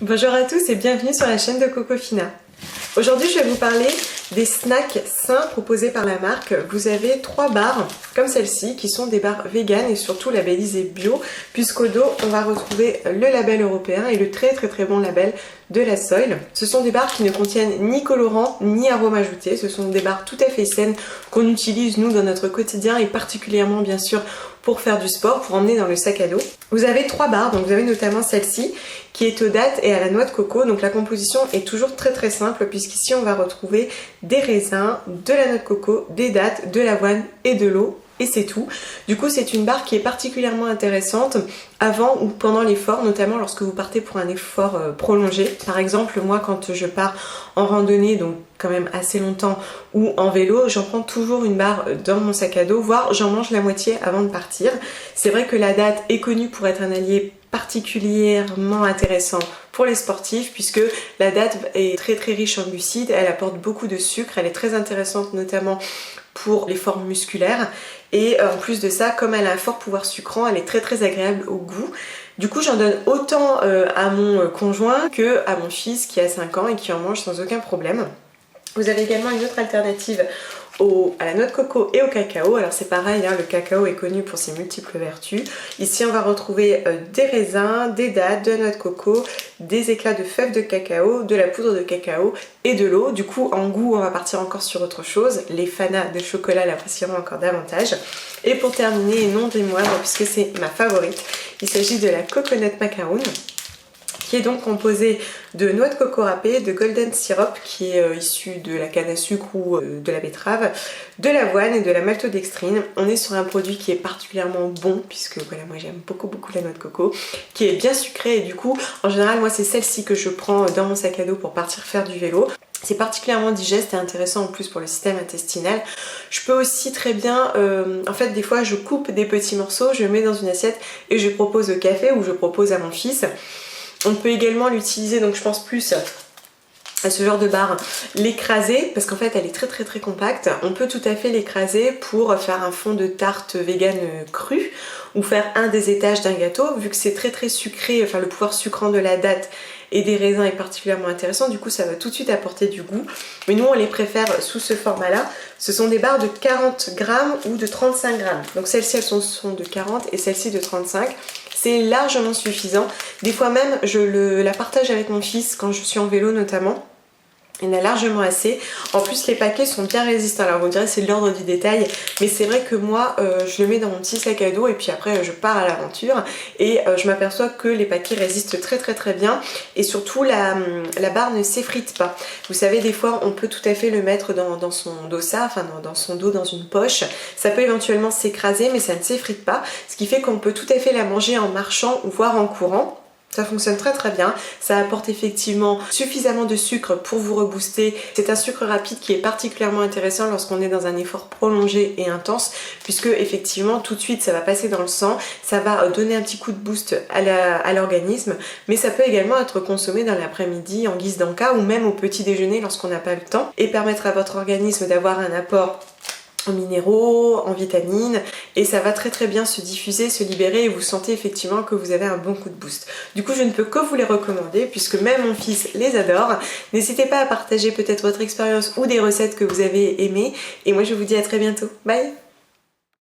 Bonjour à tous et bienvenue sur la chaîne de Cocofina. Aujourd'hui je vais vous parler des snacks sains proposés par la marque. Vous avez 3 barres comme celle-ci qui sont des barres vegan et surtout labellisées bio, puisqu'au dos on va retrouver le label européen et le très bon label de la Soil. Ce sont des barres qui ne contiennent ni colorants ni arômes ajoutés, ce sont des barres tout à fait saines qu'on utilise nous dans notre quotidien et particulièrement bien sûr pour faire du sport, pour emmener dans le sac à dos. Vous avez 3 barres, donc vous avez notamment celle-ci qui est aux dattes et à la noix de coco, donc la composition est toujours très simple puisqu'ici on va retrouver des raisins, de la noix de coco, des dattes, de l'avoine et de l'eau. Et c'est tout. Du coup, c'est une barre qui est particulièrement intéressante avant ou pendant l'effort, notamment lorsque vous partez pour un effort prolongé. Par exemple, moi, quand je pars en randonnée, donc quand même assez longtemps, ou en vélo, j'en prends toujours une barre dans mon sac à dos, voire j'en mange la moitié avant de partir. C'est vrai que la date est connue pour être un allié particulièrement intéressant pour les sportifs puisque la date est très riche en glucides, elle apporte beaucoup de sucre, elle est très intéressante notamment pour les formes musculaires et en plus de ça, comme elle a un fort pouvoir sucrant, elle est très agréable au goût. Du coup, j'en donne autant à mon conjoint que à mon fils qui a 5 ans et qui en mange sans aucun problème. Vous avez également une autre alternative à la noix de coco et au cacao. Alors c'est pareil, hein, le cacao est connu pour ses multiples vertus. Ici on va retrouver des raisins, des dattes, de la noix de coco, des éclats de fèves de cacao, de la poudre de cacao et de l'eau. Du coup en goût on va partir encore sur autre chose. Les fanas de chocolat l'apprécieront encore davantage. Et pour terminer, et non des moindres puisque c'est ma favorite, il s'agit de la coconut macaroon, qui est donc composé de noix de coco râpée, de golden syrup qui est issu de la canne à sucre ou de la betterave, de l'avoine et de la maltodextrine. On est sur un produit qui est particulièrement bon puisque voilà, moi j'aime beaucoup la noix de coco, qui est bien sucrée et du coup en général moi c'est celle-ci que je prends dans mon sac à dos pour partir faire du vélo. C'est particulièrement digeste et intéressant en plus pour le système intestinal. Je peux aussi très bien, en fait des fois je coupe des petits morceaux, je mets dans une assiette et je propose au café ou je propose à mon fils. On peut également l'utiliser, donc je pense plus à ce genre de barre, l'écraser parce qu'en fait elle est très compacte. On peut tout à fait l'écraser pour faire un fond de tarte vegan cru ou faire un des étages d'un gâteau. Vu que c'est très sucré, enfin le pouvoir sucrant de la date et des raisins est particulièrement intéressant, du coup ça va tout de suite apporter du goût. Mais nous on les préfère sous ce format là. Ce sont des barres de 40 grammes ou de 35 grammes. Donc celles-ci elles sont de 40 et celles-ci de 35. C'est largement suffisant. Des fois même je la partage avec mon fils quand je suis en vélo notamment. Il y en a largement assez. En plus les paquets sont bien résistants. Alors vous direz c'est de l'ordre du détail, mais c'est vrai que moi je le mets dans mon petit sac à dos et puis après je pars à l'aventure et je m'aperçois que les paquets résistent très bien et surtout la barre ne s'effrite pas. Vous savez des fois on peut tout à fait le mettre dans son dossard, enfin dans son dos, dans une poche. Ça peut éventuellement s'écraser mais ça ne s'effrite pas, ce qui fait qu'on peut tout à fait la manger en marchant ou voire en courant. Ça fonctionne très bien, ça apporte effectivement suffisamment de sucre pour vous rebooster. C'est un sucre rapide qui est particulièrement intéressant lorsqu'on est dans un effort prolongé et intense puisque effectivement tout de suite ça va passer dans le sang, ça va donner un petit coup de boost à l'organisme, mais ça peut également être consommé dans l'après-midi en guise d'encas ou même au petit déjeuner lorsqu'on n'a pas le temps et permettre à votre organisme d'avoir un apport en minéraux, en vitamines et ça va très bien se diffuser, se libérer et vous sentez effectivement que vous avez un bon coup de boost. Du coup je ne peux que vous les recommander puisque même mon fils les adore. N'hésitez pas à partager peut-être votre expérience ou des recettes que vous avez aimées et moi je vous dis à très bientôt. Bye!